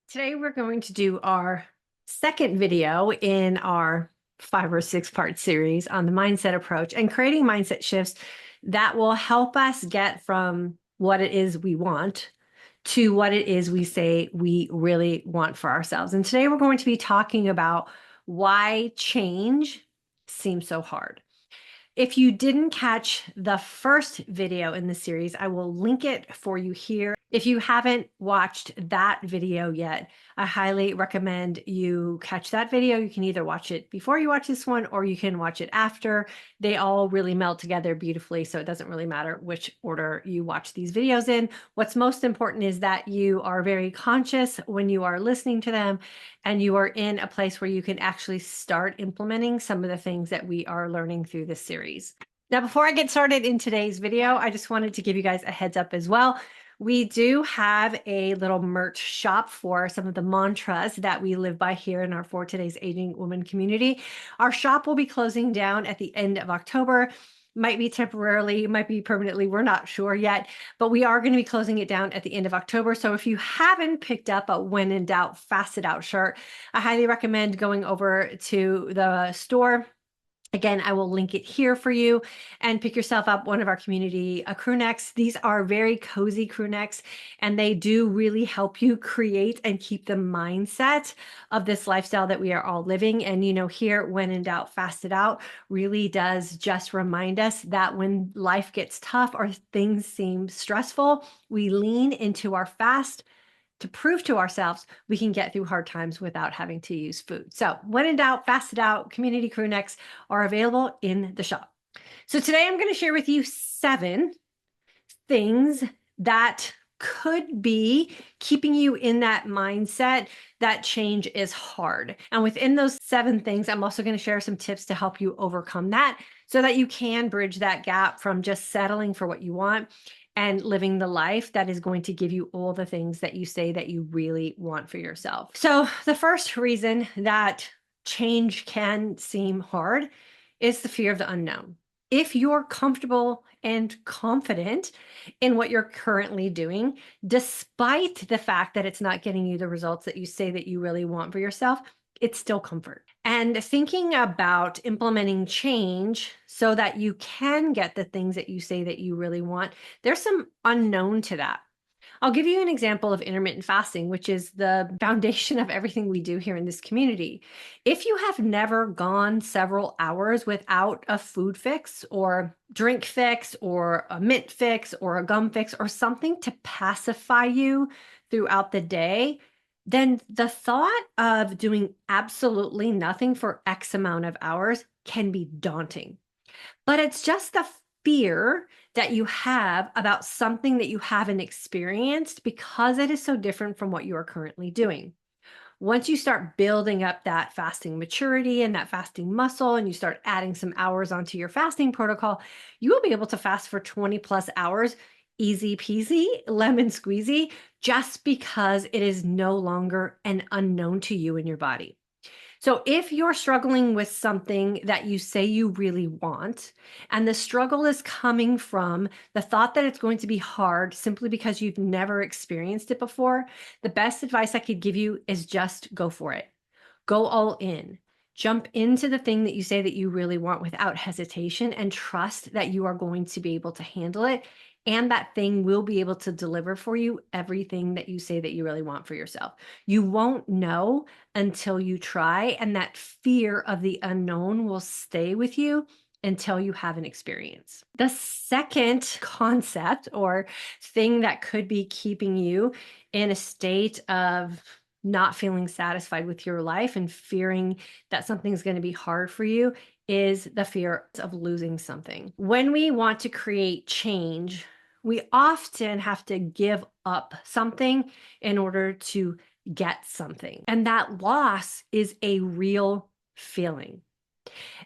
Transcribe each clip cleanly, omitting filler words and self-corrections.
Today we're going to do our second video in our 5 or 6 part series on the mindset approach and creating mindset shifts that will help us get from what it is we want to what it is we say we really want for ourselves. And today we're going to be talking about why change seems so hard. If you didn't catch the first video in the series, I will link it for you here. If you haven't watched that video yet, I highly recommend you catch that video. You can either watch it before you watch this one or you can watch it after. They all really meld together beautifully, so it doesn't really matter which order you watch these videos in. What's most important is that you are very conscious when you are listening to them and you are in a place where you can actually start implementing some of the things that we are learning through this series. Now, before I get started in today's video, I just wanted to give you guys a heads up as well. We do have a little merch shop for some of the mantras that we live by here in our For Today's Aging Woman community. Our shop will be closing down at the end of October. Might be temporarily, might be permanently, we're not sure yet, but we are going to be closing it down at the end of October. So if you haven't picked up a When in Doubt Fasted Out shirt, I highly recommend going over to the store. Again, I will link it here for you and pick yourself up one of our community crew necks. These are very cozy crew necks, and they do really help you create and keep the mindset of this lifestyle that we are all living. And, you know, here, When in Doubt, Fasted Out really does just remind us that when life gets tough or things seem stressful, we lean into our fast to prove to ourselves we can get through hard times without having to use food. So When in Doubt, Fasted Out community crew necks are available in the shop. So today I'm going to share with you 7 things that could be keeping you in that mindset that change is hard. And within those 7 things, I'm also going to share some tips to help you overcome that so that you can bridge that gap from just settling for what you want and living the life that is going to give you all the things that you say that you really want for yourself. So the first reason that change can seem hard is the fear of the unknown. If you're comfortable and confident in what you're currently doing, despite the fact that it's not getting you the results that you say that you really want for yourself, it's still comfort. And thinking about implementing change so that you can get the things that you say that you really want, there's some unknown to that. I'll give you an example of intermittent fasting, which is the foundation of everything we do here in this community. If you have never gone several hours without a food fix or drink fix or a mint fix or a gum fix or something to pacify you throughout the day, then the thought of doing absolutely nothing for X amount of hours can be daunting. But it's just the fear that you have about something that you haven't experienced because it is so different from what you are currently doing. Once you start building up that fasting maturity and that fasting muscle, and you start adding some hours onto your fasting protocol, you will be able to fast for 20 plus hours, easy peasy, lemon squeezy, just because it is no longer an unknown to you in your body. So if you're struggling with something that you say you really want, and the struggle is coming from the thought that it's going to be hard simply because you've never experienced it before, the best advice I could give you is just go for it. Go all in. Jump into the thing that you say that you really want without hesitation and trust that you are going to be able to handle it. And that thing will be able to deliver for you everything that you say that you really want for yourself. You won't know until you try, and that fear of the unknown will stay with you until you have an experience. The second concept or thing that could be keeping you in a state of not feeling satisfied with your life and fearing that something's going to be hard for you is the fear of losing something. When we want to create change, we often have to give up something in order to get something. And that loss is a real feeling.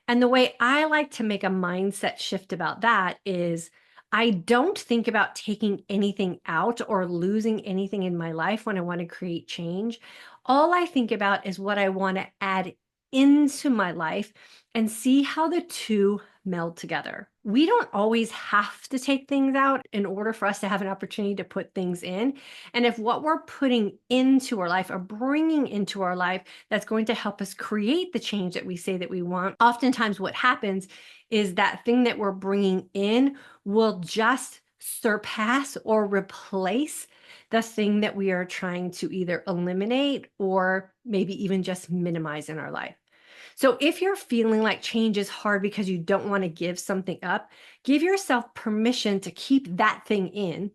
And the way I like to make a mindset shift about that is I don't think about taking anything out or losing anything in my life when I want to create change. All I think about is what I want to add into my life and see how the two meld together. We don't always have to take things out in order for us to have an opportunity to put things in. And if what we're putting into our life or bringing into our life that's going to help us create the change that we say that we want, oftentimes what happens is that thing that we're bringing in will just surpass or replace the thing that we are trying to either eliminate or maybe even just minimize in our life. So if you're feeling like change is hard because you don't want to give something up, give yourself permission to keep that thing in,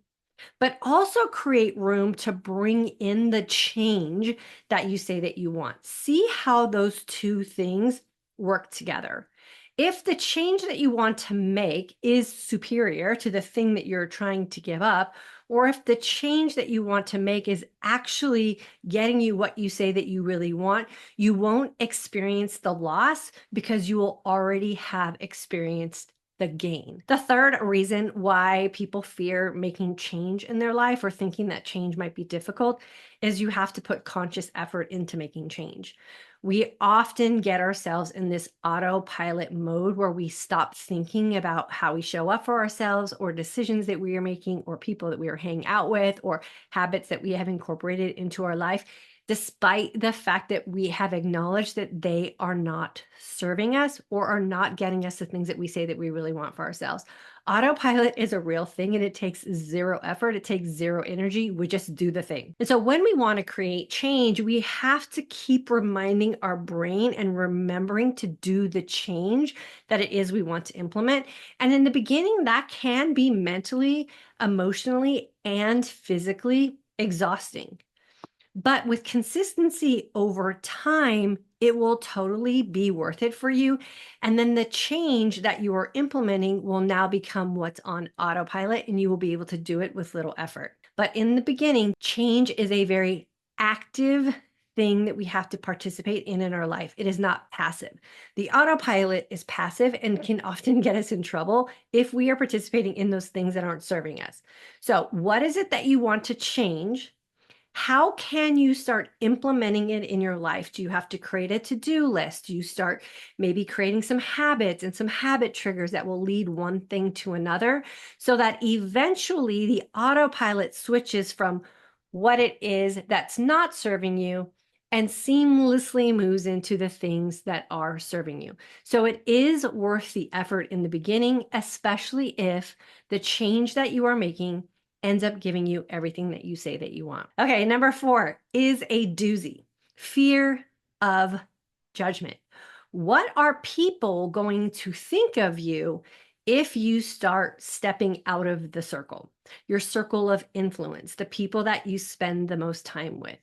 but also create room to bring in the change that you say that you want. See how those two things work together. If the change that you want to make is superior to the thing that you're trying to give up, or if the change that you want to make is actually getting you what you say that you really want, you won't experience the loss because you will already have experienced the gain. The third reason why people fear making change in their life or thinking that change might be difficult is you have to put conscious effort into making change. We often get ourselves in this autopilot mode where we stop thinking about how we show up for ourselves or decisions that we are making or people that we are hanging out with or habits that we have incorporated into our life, despite the fact that we have acknowledged that they are not serving us or are not getting us the things that we say that we really want for ourselves. Autopilot is a real thing and it takes zero effort. It takes zero energy. We just do the thing. And so when we want to create change, we have to keep reminding our brain and remembering to do the change that it is we want to implement. And in the beginning, that can be mentally, emotionally, and physically exhausting. But with consistency over time, it will totally be worth it for you. And then the change that you are implementing will now become what's on autopilot, and you will be able to do it with little effort. But in the beginning, change is a very active thing that we have to participate in our life. It is not passive. The autopilot is passive and can often get us in trouble if we are participating in those things that aren't serving us. So, what is it that you want to change? How can you start implementing it in your life? Do you have to create a to-do list? Do you start maybe creating some habits and some habit triggers that will lead one thing to another so that eventually the autopilot switches from what it is that's not serving you and seamlessly moves into the things that are serving you. So it is worth the effort in the beginning, especially if the change that you are making ends up giving you everything that you say that you want. Okay, number 4 is a doozy. Fear of judgment. What are people going to think of you if you start stepping out of the circle, your circle of influence, the people that you spend the most time with?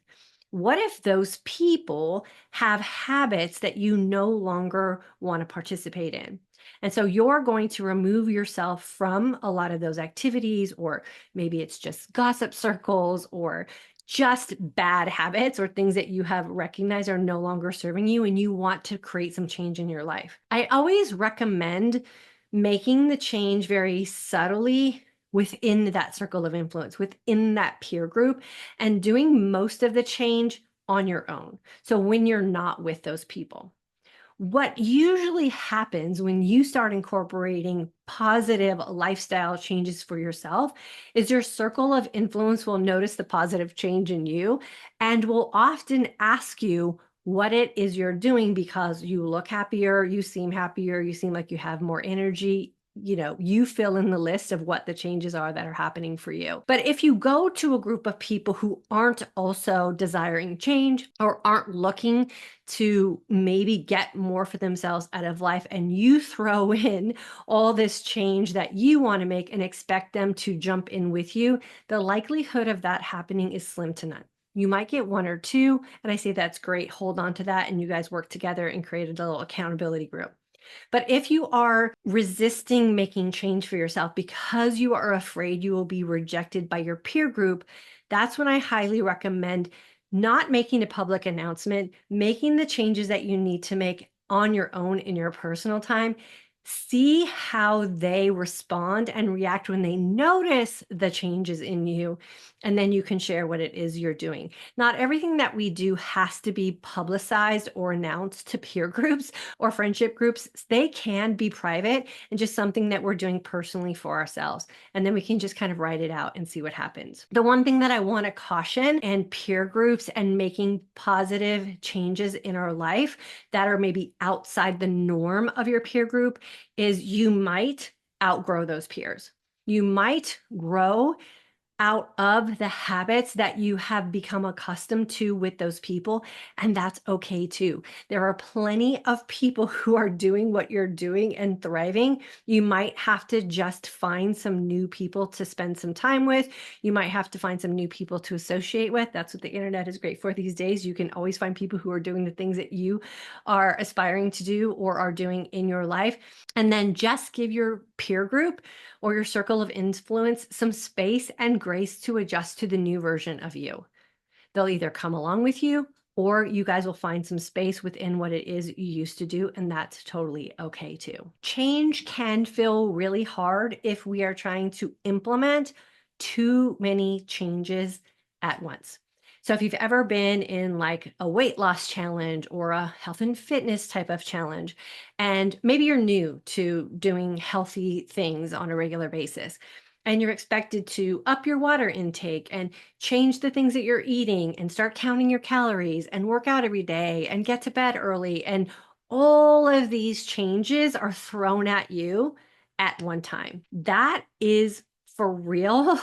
What if those people have habits that you no longer want to participate in? And so you're going to remove yourself from a lot of those activities, or maybe it's just gossip circles or just bad habits or things that you have recognized are no longer serving you and you want to create some change in your life. I always recommend making the change very subtly within that circle of influence, within that peer group, and doing most of the change on your own. So when you're not with those people. What usually happens when you start incorporating positive lifestyle changes for yourself is your circle of influence will notice the positive change in you and will often ask you what it is you're doing because you look happier, you seem like you have more energy. You fill in the list of what the changes are that are happening for you. But if you go to a group of people who aren't also desiring change or aren't looking to maybe get more for themselves out of life, and you throw in all this change that you want to make and expect them to jump in with you, the likelihood of that happening is slim to none. You might get 1 or 2, and I say that's great. Hold on to that, and you guys work together and create a little accountability group. But if you are resisting making change for yourself because you are afraid you will be rejected by your peer group, that's when I highly recommend not making a public announcement, making the changes that you need to make on your own in your personal time, See how they respond and react when they notice the changes in you, and then you can share what it is you're doing. Not everything that we do has to be publicized or announced to peer groups or friendship groups. They can be private and just something that we're doing personally for ourselves. And then we can just kind of write it out and see what happens. The one thing that I want to caution and peer groups and making positive changes in our life that are maybe outside the norm of your peer group is you might outgrow those peers. You might grow out of the habits that you have become accustomed to with those people. And that's okay too. There are plenty of people who are doing what you're doing and thriving. You might have to just find some new people to spend some time with. You might have to find some new people to associate with. That's what the internet is great for these days. You can always find people who are doing the things that you are aspiring to do or are doing in your life. And then just give your peer group or your circle of influence some space and grace to adjust to the new version of you. They'll either come along with you or you guys will find some space within what it is you used to do, and that's totally okay too. Change can feel really hard if we are trying to implement too many changes at once. So if you've ever been in like a weight loss challenge or a health and fitness type of challenge, and maybe you're new to doing healthy things on a regular basis, and you're expected to up your water intake and change the things that you're eating and start counting your calories and work out every day and get to bed early. And all of these changes are thrown at you at one time. That is for real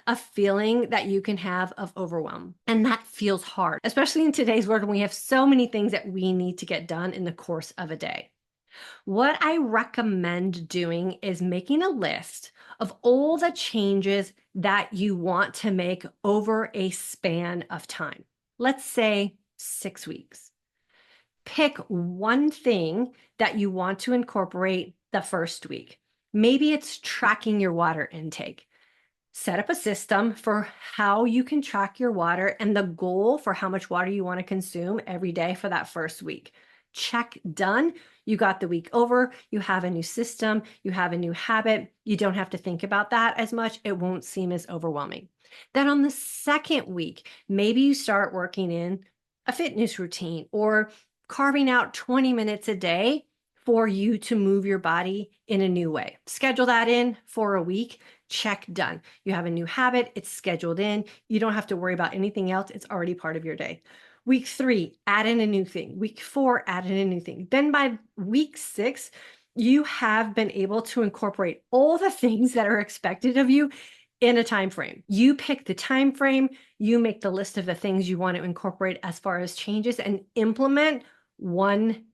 a feeling that you can have of overwhelm. And that feels hard, especially in today's world when we have so many things that we need to get done in the course of a day. What I recommend doing is making a list of all the changes that you want to make over a span of time. Let's say 6 weeks. Pick one thing that you want to incorporate the first week. Maybe it's tracking your water intake. Set up a system for how you can track your water and the goal for how much water you want to consume every day for that first week. Check, done. You got the week over. You have a new system. You have a new habit. You don't have to think about that as much. It won't seem as overwhelming. Then on the second week, maybe you start working in a fitness routine or carving out 20 minutes a day for you to move your body in a new way. Schedule that in for a week. Check, done. You have a new habit. It's scheduled in. You don't have to worry about anything else. It's already part of your day. Week 3, add in a new thing. Week 4, add in a new thing. Then by week 6, you have been able to incorporate all the things that are expected of you in a time frame. You pick the time frame, you make the list of the things you want to incorporate as far as changes and implement one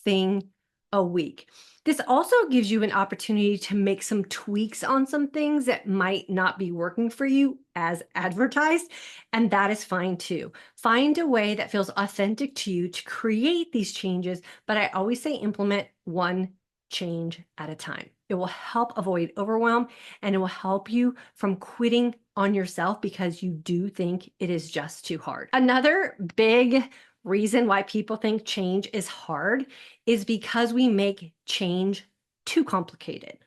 thing a week. This also gives you an opportunity to make some tweaks on some things that might not be working for you as advertised, and that is fine too. Find a way that feels authentic to you to create these changes, but I always say implement one change at a time. It will help avoid overwhelm and it will help you from quitting on yourself because you do think it is just too hard. Another big reason why people think change is hard is because we make change too complicated.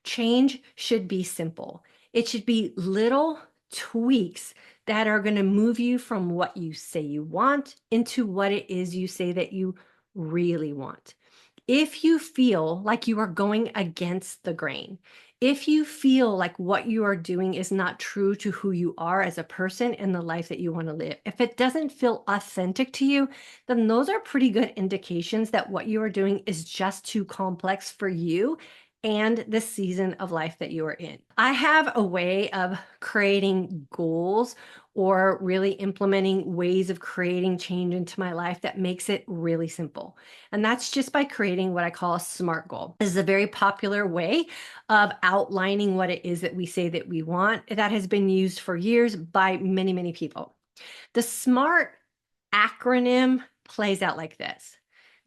Change should be simple. It should be little tweaks that are going to move you from what you say you want into what it is you say that you really want. If you feel like you are going against the grain, if you feel like what you are doing is not true to who you are as a person and the life that you want to live, if it doesn't feel authentic to you, then those are pretty good indications that what you are doing is just too complex for you and the season of life that you are in. I have a way of creating goals or really implementing ways of creating change into my life that makes it really simple. And that's just by creating what I call a SMART goal. This is a very popular way of outlining what it is that we say that we want that has been used for years by many, many people. The SMART acronym plays out like this.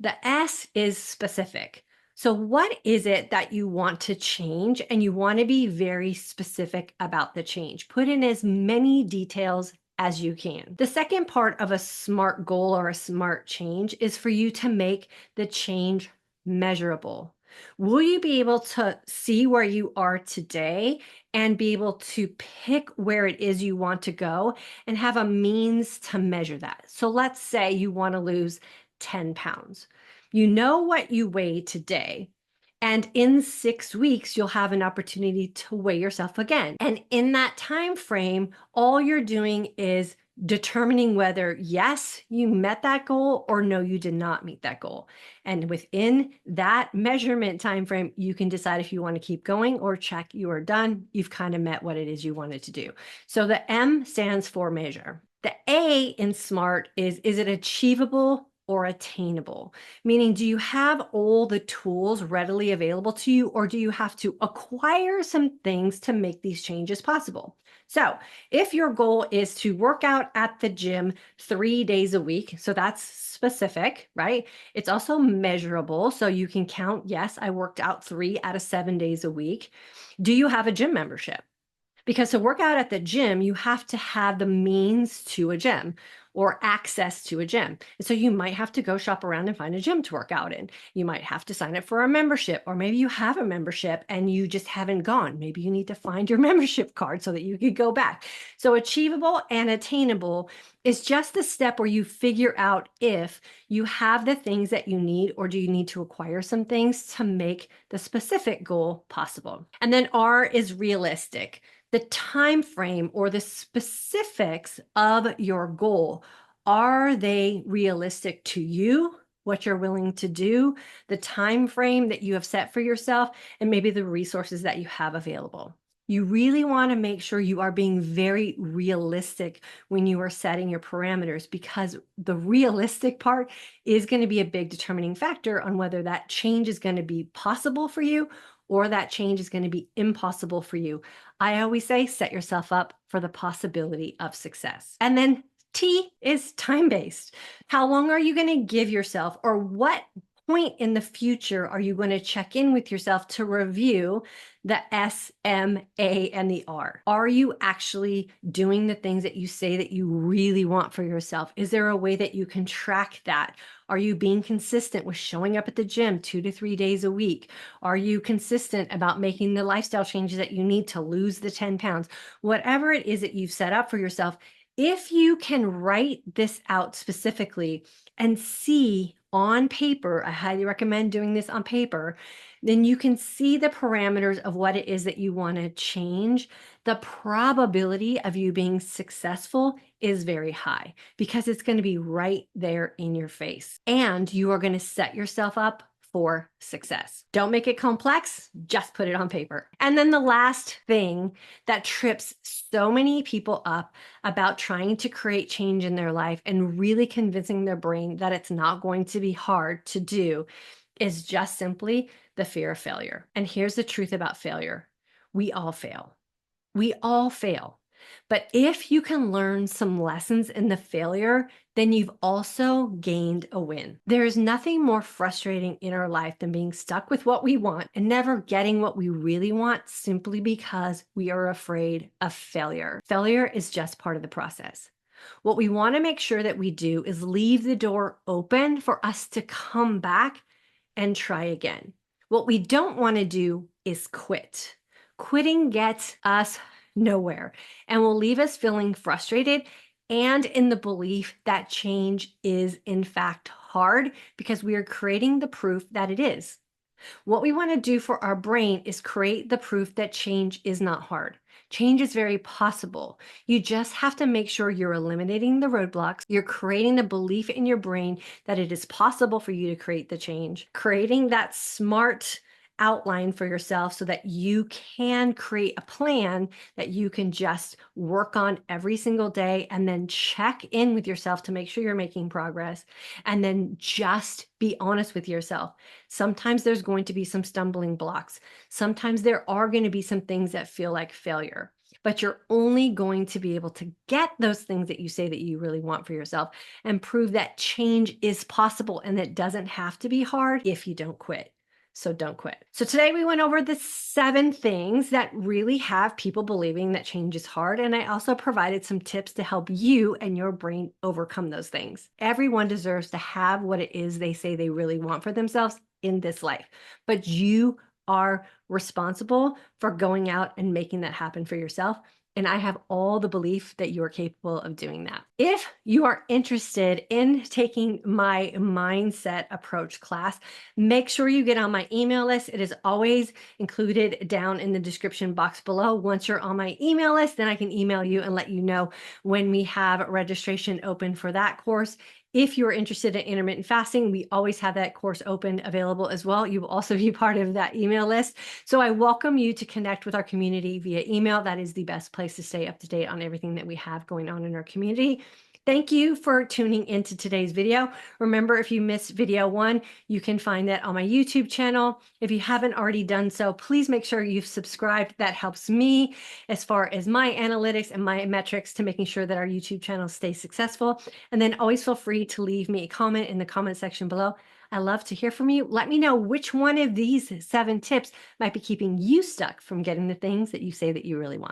The S is specific. So what is it that you want to change? And you want to be very specific about the change. Put in as many details as you can. The second part of a SMART goal or a SMART change is for you to make the change measurable. Will you be able to see where you are today and be able to pick where it is you want to go and have a means to measure that? So let's say you want to lose 10 pounds. You know what you weigh today. And in 6 weeks, you'll have an opportunity to weigh yourself again. And in that time frame, all you're doing is determining whether, yes, you met that goal or no, you did not meet that goal. And within that measurement time frame, you can decide if you want to keep going or check you are done. You've kind of met what it is you wanted to do. So the M stands for measure. The A in SMART is it achievable or attainable? Meaning, do you have all the tools readily available to you, or do you have to acquire some things to make these changes possible? So if your goal is to work out at the gym 3 days a week, so that's specific, right? It's also measurable. So you can count, yes, I worked out 3 out of 7 days a week. Do you have a gym membership? Because to work out at the gym, you have to have the means to a gym or access to a gym. And so you might have to go shop around and find a gym to work out in. You might have to sign up for a membership, or maybe you have a membership and you just haven't gone. Maybe you need to find your membership card so that you could go back. So achievable and attainable is just the step where you figure out if you have the things that you need, or do you need to acquire some things to make the specific goal possible. And then R is realistic. The time frame or the specifics of your goal, are they realistic to you? What you're willing to do, the time frame that you have set for yourself, and maybe the resources that you have available. You really want to make sure you are being very realistic when you are setting your parameters, because the realistic part is going to be a big determining factor on whether that change is going to be possible for you or that change is going to be impossible for you. I always say, set yourself up for the possibility of success. And then T is time-based. How long are you going to give yourself, or what point in the future are you going to check in with yourself to review the S, M, A, and the R? Are you actually doing the things that you say that you really want for yourself? Is there a way that you can track that? Are you being consistent with showing up at the gym 2 to 3 days a week? Are you consistent about making the lifestyle changes that you need to lose the 10 pounds? Whatever it is that you've set up for yourself, if you can write this out specifically and see on paper, I highly recommend doing this on paper, then you can see the parameters of what it is that you want to change. The probability of you being successful is very high because it's going to be right there in your face, and you are going to set yourself up for success. Don't make it complex, just put it on paper. And then the last thing that trips so many people up about trying to create change in their life and really convincing their brain that it's not going to be hard to do is just simply the fear of failure. And here's the truth about failure. We all fail. We all fail. But if you can learn some lessons in the failure, then you've also gained a win. There is nothing more frustrating in our life than being stuck with what we want and never getting what we really want simply because we are afraid of failure. Failure is just part of the process. What we want to make sure that we do is leave the door open for us to come back and try again. What we don't want to do is quit. Quitting gets us nowhere and will leave us feeling frustrated and in the belief that change is in fact hard because we are creating the proof that it is. What we want to do for our brain is create the proof that change is not hard. Change is very possible. You just have to make sure you're eliminating the roadblocks. You're creating the belief in your brain that it is possible for you to create the change, creating that SMART outline for yourself so that you can create a plan that you can just work on every single day, and then check in with yourself to make sure you're making progress. And then just be honest with yourself. Sometimes there's going to be some stumbling blocks. Sometimes there are going to be some things that feel like failure, but you're only going to be able to get those things that you say that you really want for yourself and prove that change is possible and that doesn't have to be hard if you don't quit. So don't quit. So today we went over the 7 things that really have people believing that change is hard. And I also provided some tips to help you and your brain overcome those things. Everyone deserves to have what it is they say they really want for themselves in this life, but you are responsible for going out and making that happen for yourself. And I have all the belief that you are capable of doing that. If you are interested in taking my mindset approach class, make sure you get on my email list. It is always included down in the description box below. Once you're on my email list, then I can email you and let you know when we have registration open for that course. If you're interested in intermittent fasting, we always have that course open available as well. You will also be part of that email list. So I welcome you to connect with our community via email. That is the best place to stay up to date on everything that we have going on in our community. Thank you for tuning into today's video. Remember, if you missed video 1, you can find that on my YouTube channel. If you haven't already done so, please make sure you've subscribed. That helps me as far as my analytics and my metrics to making sure that our YouTube channel stays successful. And then always feel free to leave me a comment in the comment section below. I love to hear from you. Let me know which one of these 7 tips might be keeping you stuck from getting the things that you say that you really want.